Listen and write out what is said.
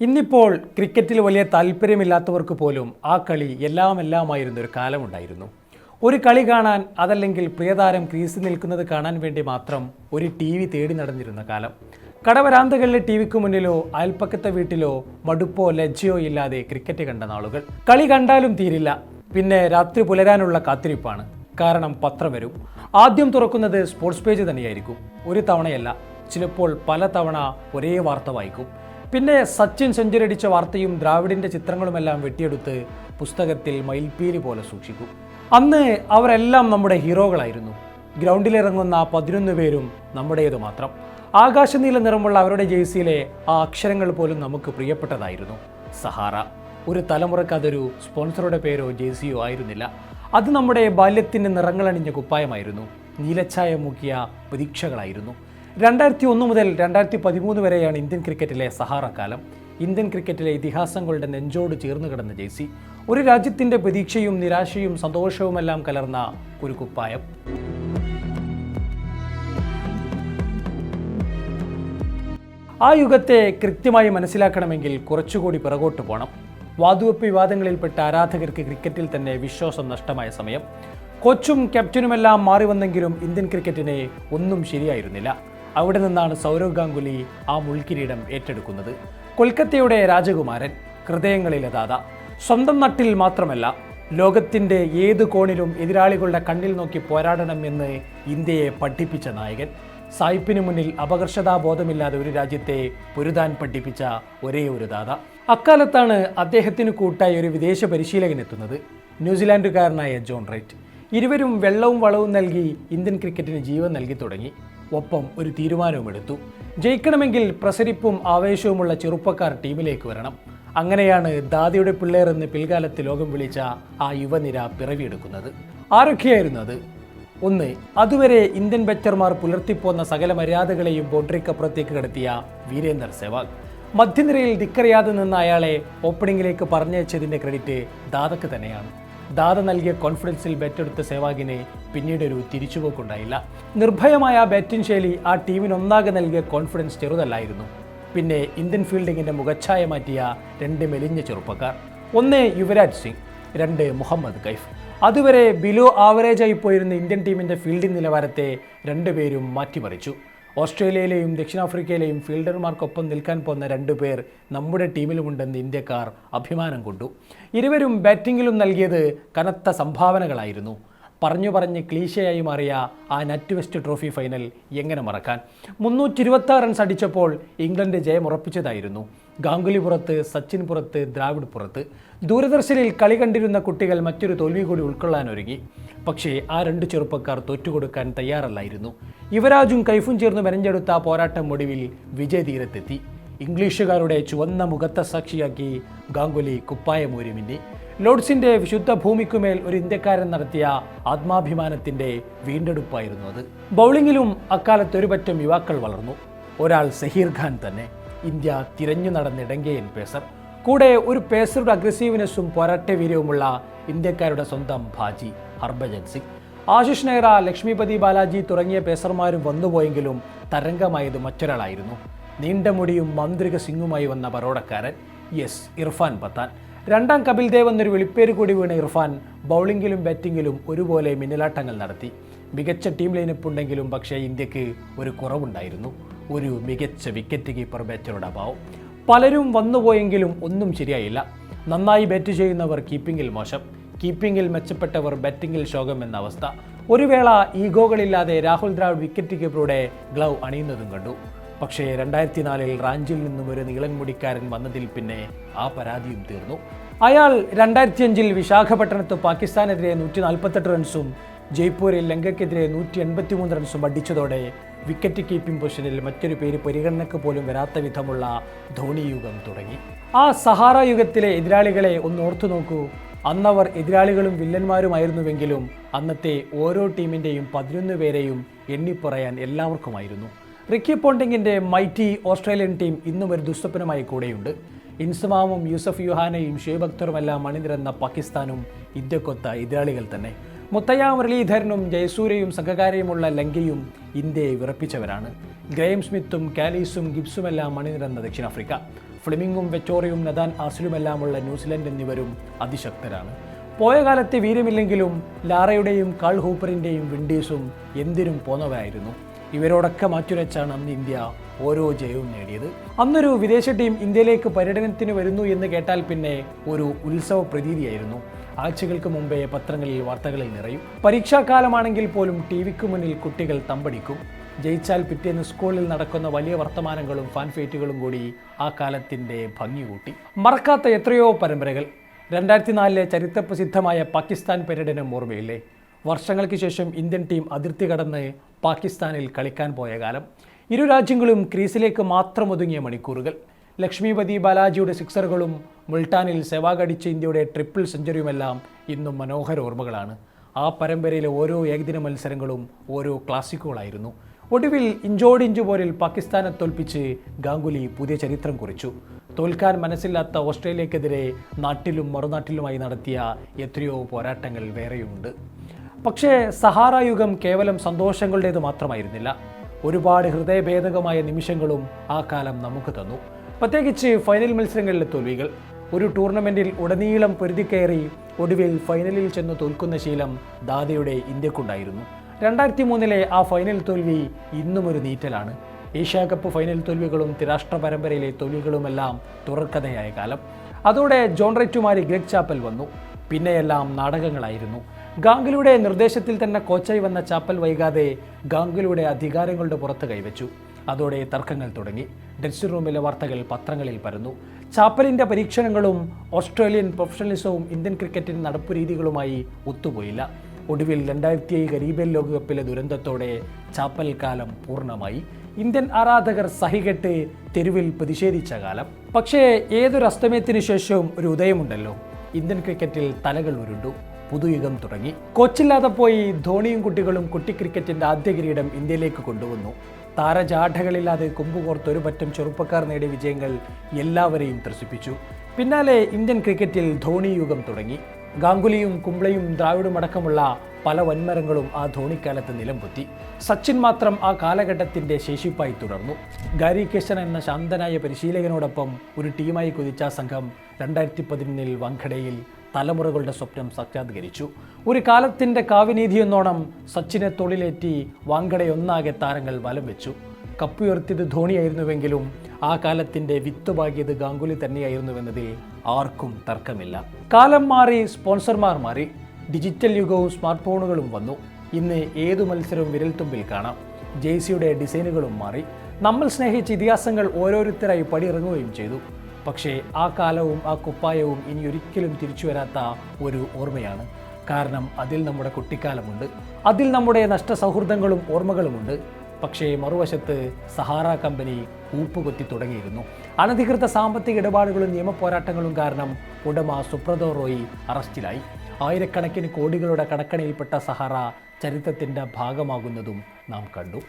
ഇന്നിപ്പോൾ ക്രിക്കറ്റിൽ വലിയ താല്പര്യമില്ലാത്തവർക്ക് പോലും ആ കളി എല്ലാമായിരുന്ന ഒരു കാലമുണ്ടായിരുന്നു. ഒരു കളി കാണാൻ, അതല്ലെങ്കിൽ പ്രിയതാരം ക്രീസിൽ നിൽക്കുന്നത് കാണാൻ വേണ്ടി മാത്രം ഒരു TV തേടി നടന്നിരുന്ന കാലം. കടവരാന്തകളിലെ TVക്ക് മുന്നിലോ അയൽപ്പക്കത്തെ വീട്ടിലോ മടുപ്പോ ലജ്ജയോ ഇല്ലാതെ ക്രിക്കറ്റ് കണ്ട നാളുകൾ. കളി കണ്ടാലും തീരില്ല, പിന്നെ രാത്രി പുലരാനുള്ള കാത്തിരിപ്പാണ്. കാരണം പത്രം വരും. ആദ്യം തുറക്കുന്നത് സ്പോർട്സ് പേജ് തന്നെയായിരിക്കും. ഒരു തവണയല്ല, ചിലപ്പോൾ പല തവണ ഒരേ വാർത്ത വായിക്കും. പിന്നെ സച്ചിൻ സെഞ്ചുറി അടിച്ച വാർത്തയും ദ്രാവിഡിൻ്റെ ചിത്രങ്ങളുമെല്ലാം വെട്ടിയെടുത്ത് പുസ്തകത്തിൽ മയിൽപ്പീലി പോലെ സൂക്ഷിക്കും. അന്ന് അവരെല്ലാം നമ്മുടെ ഹീറോകളായിരുന്നു. ഗ്രൗണ്ടിലിറങ്ങുന്ന 11 പേരും നമ്മുടേത് മാത്രം. ആകാശനീല നിറമുള്ള അവരുടെ ജേഴ്സിയിലെ ആ അക്ഷരങ്ങൾ പോലും നമുക്ക് പ്രിയപ്പെട്ടതായിരുന്നു. സഹാറ. ഒരു തലമുറക്ക് അതൊരു സ്പോൺസറുടെ പേരോ ജേഴ്സിയോ ആയിരുന്നില്ല. അത് നമ്മുടെ ബാല്യത്തിൻ്റെ നിറങ്ങളണിഞ്ഞ കുപ്പായമായിരുന്നു. നീലച്ചായ മുക്കിയ പ്രതീക്ഷകളായിരുന്നു. 2001 മുതൽ 2013 വരെയാണ് ഇന്ത്യൻ ക്രിക്കറ്റിലെ സഹാറ കാലം. ഇന്ത്യൻ ക്രിക്കറ്റിലെ ഇതിഹാസങ്ങളുടെ നെഞ്ചോട് ചേർന്ന് കിടന്ന ജേഴ്സി, ഒരു രാജ്യത്തിൻ്റെ പ്രതീക്ഷയും നിരാശയും സന്തോഷവുമെല്ലാം കലർന്ന ഒരു കുപ്പായം. ആ യുഗത്തെ കൃത്യമായി മനസ്സിലാക്കണമെങ്കിൽ കുറച്ചുകൂടി പിറകോട്ട് പോകണം. വാതുവെപ്പ് വിവാദങ്ങളിൽപ്പെട്ട ആരാധകർക്ക് ക്രിക്കറ്റിൽ തന്നെ വിശ്വാസം നഷ്ടമായ സമയം. കോച്ചും ക്യാപ്റ്റനുമെല്ലാം മാറി വന്നെങ്കിലും ഇന്ത്യൻ ക്രിക്കറ്റിനെ ഒന്നും ശരിയായിരുന്നില്ല. അവിടെ നിന്നാണ് സൗരവ് ഗാംഗുലി ആ മുൾക്കിരീടം ഏറ്റെടുക്കുന്നത്. കൊൽക്കത്തയുടെ രാജകുമാരൻ, ഹൃദയങ്ങളിലെ ദാത. സ്വന്തം നാട്ടിൽ മാത്രമല്ല, ലോകത്തിൻ്റെ ഏത് കോണിലും എതിരാളികളുടെ കണ്ണിൽ നോക്കി പോരാടണം എന്ന് ഇന്ത്യയെ പഠിപ്പിച്ച നായകൻ. സായിപ്പിന് മുന്നിൽ അപകർഷതാബോധമില്ലാതെ ഒരു രാജ്യത്തെ പൊരുതാൻ പഠിപ്പിച്ച ഒരേ ഒരു ദാത. അക്കാലത്താണ് അദ്ദേഹത്തിന് കൂട്ടായി ഒരു വിദേശ പരിശീലകൻ എത്തുന്നത്, ന്യൂസിലാൻഡുകാരനായ ജോൺ റൈറ്റ്. ഇരുവരും വെള്ളവും വളവും നൽകി ഇന്ത്യൻ ക്രിക്കറ്റിന് ജീവൻ നൽകി തുടങ്ങി. ഒപ്പം ഒരു തീരുമാനവും എടുത്തു. ജയിക്കണമെങ്കിൽ പ്രസരിപ്പും ആവേശവുമുള്ള ചെറുപ്പക്കാർ ടീമിലേക്ക് വരണം. അങ്ങനെയാണ് ദാദിയുടെ പിള്ളേർ എന്ന് പിൽക്കാലത്ത് ലോകം വിളിച്ച ആ യുവനിര പിറവിയെടുക്കുന്നത്. ആരൊക്കെയായിരുന്നു അത്? ഒന്ന്, അതുവരെ ഇന്ത്യൻ ബാറ്റർമാർ പുലർത്തിപ്പോന്ന സകല മര്യാദകളെയും ബൗണ്ടറിക്കപ്പുറത്തേക്ക് കടത്തിയ വീരേന്ദർ സെവാഗ്. മധ്യനിരയിൽ ദിക്കറിയാതെ നിന്ന അയാളെ ഓപ്പണിംഗിലേക്ക് പറഞ്ഞയച്ചതിൻ്റെ ക്രെഡിറ്റ് ദാദക്ക് തന്നെയാണ്. ദാദ നൽകിയ കോൺഫിഡൻസിൽ ബാറ്റെടുത്ത സെവാഗിന് പിന്നീടൊരു തിരിച്ചുപോക്കുണ്ടായില്ല. നിർഭയമായ ബാറ്റിംഗ് ശൈലി ആ ടീമിനൊന്നാകെ നൽകിയ കോൺഫിഡൻസ് ചെറുതല്ലായിരുന്നു. പിന്നെ ഇന്ത്യൻ ഫീൽഡിങ്ങിൻ്റെ മുഖച്ഛായ മാറ്റിയ 2 മെലിഞ്ഞ ചെറുപ്പക്കാർ. ഒന്ന് യുവരാജ് സിംഗ്, 2 മുഹമ്മദ് കൈഫ്. അതുവരെ ബിലോ ആവറേജായി പോയിരുന്ന ഇന്ത്യൻ ടീമിൻ്റെ ഫീൽഡിംഗ് നിലവാരത്തെ 2 പേരും മാറ്റിമറിച്ചു. ഓസ്ട്രേലിയയിലെയും ദക്ഷിണാഫ്രിക്കയിലെയും ഫീൽഡർമാർക്കൊപ്പം നിൽക്കാൻ പോകുന്ന 2 പേർ നമ്മുടെ ടീമിലുമുണ്ടെന്ന് ഇന്ത്യക്കാർ അഭിമാനം കൊണ്ടു. ഇരുവരും ബാറ്റിങ്ങിലും നൽകിയത് കനത്ത സംഭാവനകളായിരുന്നു. പറഞ്ഞ് ക്ലീശയായി മാറിയ ആ നറ്റ് വെസ്റ്റ് ട്രോഫി ഫൈനൽ എങ്ങനെ മറക്കാൻ? 326 റൺസ് അടിച്ചപ്പോൾ ഇംഗ്ലണ്ട് ജയമുറപ്പിച്ചതായിരുന്നു. ഗാംഗുലി പുറത്ത്, സച്ചിൻ പുറത്ത്, ദ്രാവിഡ് പുറത്ത്. ദൂരദർശനിൽ കളി കണ്ടിരുന്ന കുട്ടികൾ മറ്റൊരു തോൽവി കൂടി ഉൾക്കൊള്ളാൻ ഒരുങ്ങി. പക്ഷേ ആ 2 ചെറുപ്പക്കാർ തോറ്റുകൊടുക്കാൻ തയ്യാറല്ലായിരുന്നു. യുവരാജും കൈഫും ചേർന്ന് മെനഞ്ഞെടുത്ത ആ പോരാട്ടം ഒടുവിൽ വിജയതീരത്തെത്തി. ഇംഗ്ലീഷുകാരുടെ ചുവന്ന മുഖത്തെ സാക്ഷിയാക്കി ഗാംഗുലി കുപ്പായമൂരി മിന്നി. ലോർഡ്സിന്റെ വിശുദ്ധ ഭൂമിക്കുമേൽ ഒരു ഇന്ത്യക്കാരൻ നടത്തിയ ആത്മാഭിമാനത്തിന്റെ വീണ്ടെടുപ്പായിരുന്നു അത്. ബൗളിങ്ങിലും അക്കാലത്ത് ഒരു പറ്റം യുവാക്കൾ വളർന്നു. ഒരാൾ സഹീർ ഖാൻ തന്നെ, ഇന്ത്യ തിരഞ്ഞു നടന്ന ഇടങ്കയൻ പേസർ. കൂടെ ഒരു പേസറുടെ അഗ്രസീവ്നെസ്സും പോരാട്ടവീര്യവുമുള്ള ഇന്ത്യക്കാരുടെ സ്വന്തം ഭാജി ഹർഭജൻ സിംഗ്. ആശിഷ് നെഹ്റ, ലക്ഷ്മിപതി ബാലാജി തുടങ്ങിയ പേസർമാരും വന്നുപോയെങ്കിലും തരംഗമായത് മറ്റൊരാളായിരുന്നു. നീണ്ട മുടിയും മാന്ത്രിക സിംഗുമായി വന്ന ബറോഡക്കാരൻ, ഇർഫാൻ പത്താൻ. 2ാം കപിൽ ദേവ് എന്നൊരു വിളിപ്പേര് കൂടി വീണ ഇർഫാൻ ബൗളിങ്ങിലും ബാറ്റിങ്ങിലും ഒരുപോലെ മിന്നലാട്ടങ്ങൾ നടത്തി. മികച്ച ടീം ലൈനപ്പ് ഉണ്ടെങ്കിലും പക്ഷേ ഇന്ത്യക്ക് ഒരു കുറവുണ്ടായിരുന്നു, ഒരു മികച്ച വിക്കറ്റ് കീപ്പർ ബാറ്ററുടെ അഭാവം. പലരും വന്നുപോയെങ്കിലും ഒന്നും ശരിയായില്ല. നന്നായി ബാറ്റ് ചെയ്യുന്നവർ കീപ്പിങ്ങിൽ മോശം, കീപ്പിങ്ങിൽ മെച്ചപ്പെട്ടവർ ബാറ്റിങ്ങിൽ ശോകം എന്ന അവസ്ഥ. ഒരു വേള ഈഗോകളില്ലാതെ രാഹുൽ ദ്രാവിഡ് വിക്കറ്റ് കീപ്പറുടെ ഗ്ലൗ അണിയുന്നതും കണ്ടു. പക്ഷേ 2004 റാഞ്ചിൽ നിന്നും ഒരു നീളൻ മുടിക്കാരൻ വന്നതിൽ പിന്നെ ആ പരാതിയും തീർന്നു. അയാൾ 2005 വിശാഖപട്ടണത്ത് പാകിസ്ഥാനെതിരെ 148 റൺസും ജയ്പൂരിൽ ലങ്കയ്ക്കെതിരെ 183 റൺസും അടിച്ചതോടെ വിക്കറ്റ് കീപ്പിംഗ് പൊസിഷനിൽ മറ്റൊരു പേര് പരിഗണനയ്ക്ക് പോലും വരാത്ത വിധമുള്ള ധോണി യുഗം തുടങ്ങി. ആ സഹാറ യുഗത്തിലെ എതിരാളികളെ ഒന്ന് ഓർത്തു നോക്കൂ. അന്നവർ എതിരാളികളും വില്ലന്മാരുമായിരുന്നുവെങ്കിലും അന്നത്തെ ഓരോ ടീമിൻ്റെയും 11 പേരെയും എണ്ണിപ്പറയാൻ എല്ലാവർക്കുമായിരുന്നു. റിക്കി പോണ്ടിങ്ങിൻ്റെ മൈറ്റി ഓസ്ട്രേലിയൻ ടീം ഇന്നും ഒരു ദുസ്വപ്നമായി കൂടെയുണ്ട്. ഇൻസമാമും യൂസഫ് യുഹാനയും ഷുഐബ് അക്തറുമെല്ലാം അണിനിരന്ന പാകിസ്ഥാനും ഇന്ത്യക്കൊത്ത എതിരാളികൾ തന്നെ. മുത്തയ്യ മുരളീധരനും ജയസൂര്യയും സംഘകാരിയുമുള്ള ലങ്കയും ഇന്ത്യയെ വിറപ്പിച്ചവരാണ്. ഗ്രേം സ്മിത്തും കാലീസും ഗിബ്സുമെല്ലാം അണിനിരന്ന ദക്ഷിണാഫ്രിക്ക. ഫ്ലെമിംഗും വെറ്റോറിയും നദാൻ ആസ്ലുമെല്ലാമുള്ള ന്യൂസിലൻഡ് എന്നിവരും അതിശക്തരാണ്. പോയ കാലത്തെ വീര്യമില്ലെങ്കിലും ലാറയുടെയും കാൾ ഹൂപ്പറിൻ്റെയും വിൻഡീസും എന്തിനും പോന്നവരായിരുന്നു. ഇവരോടൊക്കെ മാറ്റുരച്ചാണ് അന്ന് ഇന്ത്യ ഓരോ ജയവും നേടിയത്. അന്നൊരു വിദേശ ടീം ഇന്ത്യയിലേക്ക് പര്യടനത്തിന് വരുന്നു എന്ന് കേട്ടാൽ പിന്നെ ഒരു ഉത്സവ പ്രതീതിയായിരുന്നു. ആഴ്ചകൾക്ക് മുമ്പേ പത്രങ്ങളിൽ വാർത്തകളിൽ നിറയും. പരീക്ഷാകാലമാണെങ്കിൽ പോലും ടിവിക്ക് മുന്നിൽ കുട്ടികൾ തമ്പടിക്കും. ജയിച്ചാൽ പിറ്റേന്ന് സ്കൂളിൽ നടക്കുന്ന വലിയ വർത്തമാനങ്ങളും ഫാൻഫേറ്റുകളും കൂടി ആ കാലത്തിൻ്റെ ഭംഗി കൂട്ടി. മറക്കാത്ത എത്രയോ പരമ്പരകൾ. 2004 ചരിത്രപ്രസിദ്ധമായ പാകിസ്ഥാൻ പര്യടനം ഓർമ്മയില്ലേ? വർഷങ്ങൾക്ക് ശേഷം ഇന്ത്യൻ ടീം അതിർത്തി കടന്ന് പാകിസ്ഥാനിൽ കളിക്കാൻ പോയ കാലം. ഇരു രാജ്യങ്ങളും ക്രീസിലേക്ക് മാത്രം ഒതുങ്ങിയ മണിക്കൂറുകൾ. ലക്ഷ്മിപതി ബാലാജിയുടെ സിക്സറുകളും മുൾട്ടാനിൽ സെവാഗ് അടിച്ച ഇന്ത്യയുടെ ട്രിപ്പിൾ സെഞ്ചുറിയുമെല്ലാം ഇന്നും മനോഹര ഓർമ്മകളാണ്. ആ പരമ്പരയിലെ ഓരോ ഏകദിന മത്സരങ്ങളും ഓരോ ക്ലാസിക്കുകളായിരുന്നു. ഒടുവിൽ ഇഞ്ചോടിഞ്ചു പോരിൽ പാകിസ്ഥാനെ തോൽപ്പിച്ച് ഗാംഗുലി പുതിയ ചരിത്രം കുറിച്ചു. തോൽക്കാൻ മനസ്സില്ലാത്ത ഓസ്ട്രേലിയക്കെതിരെ നാട്ടിലും മറുനാട്ടിലുമായി നടത്തിയ എത്രയോ പോരാട്ടങ്ങൾ വേറെയുമുണ്ട്. പക്ഷേ സഹാറ യുഗം കേവലം സന്തോഷങ്ങളുടേത് മാത്രമായിരുന്നില്ല. ഒരുപാട് ഹൃദയഭേദകമായ നിമിഷങ്ങളും ആ കാലം നമുക്ക് തന്നു. പ്രത്യേകിച്ച് ഫൈനൽ മത്സരങ്ങളിലെ തോൽവികൾ. ഒരു ടൂർണമെൻറ്റിൽ ഉടനീളം പൊരുതിക്കയറി ഒടുവിൽ ഫൈനലിൽ ചെന്ന് തോൽക്കുന്ന ശീലം ദാദയുടെ ഇന്ത്യക്കുണ്ടായിരുന്നു. 2003 ആ ഫൈനൽ തോൽവി ഇന്നും ഒരു നീറ്റലാണ്. ഏഷ്യാ കപ്പ് ഫൈനൽ തോൽവികളും ത്രിരാഷ്ട്ര പരമ്പരയിലെ തോൽവികളുമെല്ലാം തുടർക്കഥയായ കാലം. അതോടെ ജോൺ റൈറ്റുമാരി ഗ്രെഗ് ചാപ്പൽ വന്നു. പിന്നെയെല്ലാം നാടകങ്ങളായിരുന്നു. ഗാംഗുലിയുടെ നിർദ്ദേശത്തിൽ തന്നെ കോച്ചായി വന്ന ചാപ്പൽ വൈകാതെ ഗാംഗുലിയുടെ അധികാരങ്ങളുടെ പുറത്ത് കൈവച്ചു. അതോടെ തർക്കങ്ങൾ തുടങ്ങി. ഡ്രസ്സിംഗ് റൂമിലെ വാർത്തകൾ പത്രങ്ങളിൽ പരന്നു. ചാപ്പലിൻ്റെ പരീക്ഷണങ്ങളും ഓസ്ട്രേലിയൻ പ്രൊഫഷണലിസവും ഇന്ത്യൻ ക്രിക്കറ്റിൻ്റെ നടപ്പുരീതികളുമായി ഒത്തുപോയില്ല. ഒടുവിൽ 2007 കരീബിയൻ ലോകകപ്പിലെ ദുരന്തത്തോടെ ചാപ്പൽ കാലം പൂർണ്ണമായി. ഇന്ത്യൻ ആരാധകർ സഹികെട്ട് തെരുവിൽ പ്രതിഷേധിച്ച കാലം. പക്ഷേ ഏതൊരു അസ്തമയത്തിനു ശേഷവും ഒരു ഉദയമുണ്ടല്ലോ. ഇന്ത്യൻ ക്രിക്കറ്റിൽ തലകൾ ഉരുണ്ടു. പുതുയുഗം തുടങ്ങി. കോച്ചില്ലാതെ പോയി ധോണിയും കുട്ടികളും കുട്ടി ക്രിക്കറ്റിൻ്റെ ആദ്യ കിരീടം ഇന്ത്യയിലേക്ക് കൊണ്ടുവന്നു. താരജാഠകളില്ലാതെ കുമ്പുകോർത്തൊരു പറ്റം ചെറുപ്പക്കാർ നേടിയ വിജയങ്ങൾ എല്ലാവരെയും ത്രസിപ്പിച്ചു. പിന്നാലെ ഇന്ത്യൻ ക്രിക്കറ്റിൽ ധോണി യുഗം തുടങ്ങി. ഗാംഗുലിയും കുംബ്ലയും ദ്രാവിഡും അടക്കമുള്ള പല വൻമരങ്ങളും ആ ധോണിക്കാലത്ത് നിലംപൊത്തി. സച്ചിൻ മാത്രം ആ കാലഘട്ടത്തിൻ്റെ ശേഷിപ്പായി തുടർന്നു. ഗാരി കിഷൻ എന്ന ശാന്തനായ പരിശീലകനോടൊപ്പം ഒരു ടീമായി കുതിച്ച സംഘം 2011 വാങ്കഡയിൽ തലമുറകളുടെ സ്വപ്നം സാക്ഷാത്കരിച്ചു. ഒരു കാലത്തിൻ്റെ കാവ്യനീതിയെന്നോണം സച്ചിനെ തൊഴിലേറ്റി വാങ്കഡയൊന്നാകെ താരങ്ങൾ വലം വെച്ചു. കപ്പുയർത്തിയത് ധോണിയായിരുന്നുവെങ്കിലും ആ കാലത്തിൻ്റെ വിത്തുപാകിയത് ഗാംഗുലി തന്നെയായിരുന്നുവെന്നതിൽ ആർക്കും തർക്കമില്ല. കാലം മാറി, സ്പോൺസർമാർ മാറി, ഡിജിറ്റൽ യുഗവും സ്മാർട്ട് ഫോണുകളും വന്നു. ഇന്ന് ഏതു മത്സരവും വിരൽത്തുമ്പിൽ കാണാം. ജേഴ്സിയുടെ ഡിസൈനുകളും മാറി. നമ്മൾ സ്നേഹിച്ച ഇതിഹാസങ്ങൾ ഓരോരുത്തരായി പടിയിറങ്ങുകയും ചെയ്തു. പക്ഷേ ആ കാലവും ആ കുപ്പായവും ഇനി ഒരിക്കലും തിരിച്ചു വരാത്ത ഒരു ഓർമ്മയാണ്. കാരണം അതിൽ നമ്മുടെ കുട്ടിക്കാലമുണ്ട്. അതിൽ നമ്മുടെ നഷ്ടസൗഹൃദങ്ങളും ഓർമ്മകളുമുണ്ട്. പക്ഷേ മറുവശത്ത് സഹാറ കമ്പനി ഊപ്പുകൊത്തി തുടങ്ങിയിരുന്നു. അനധികൃത സാമ്പത്തിക ഇടപാടുകളും നിയമപോരാട്ടങ്ങളും കാരണം ഉടമ സുബ്രതോ റോയി അറസ്റ്റിലായി. ആയിരക്കണക്കിന് കോടികളുടെ കടക്കണിയിൽപ്പെട്ട സഹാറ ചരിത്രത്തിൻ്റെ ഭാഗമാകുന്നതും നാം കണ്ടു.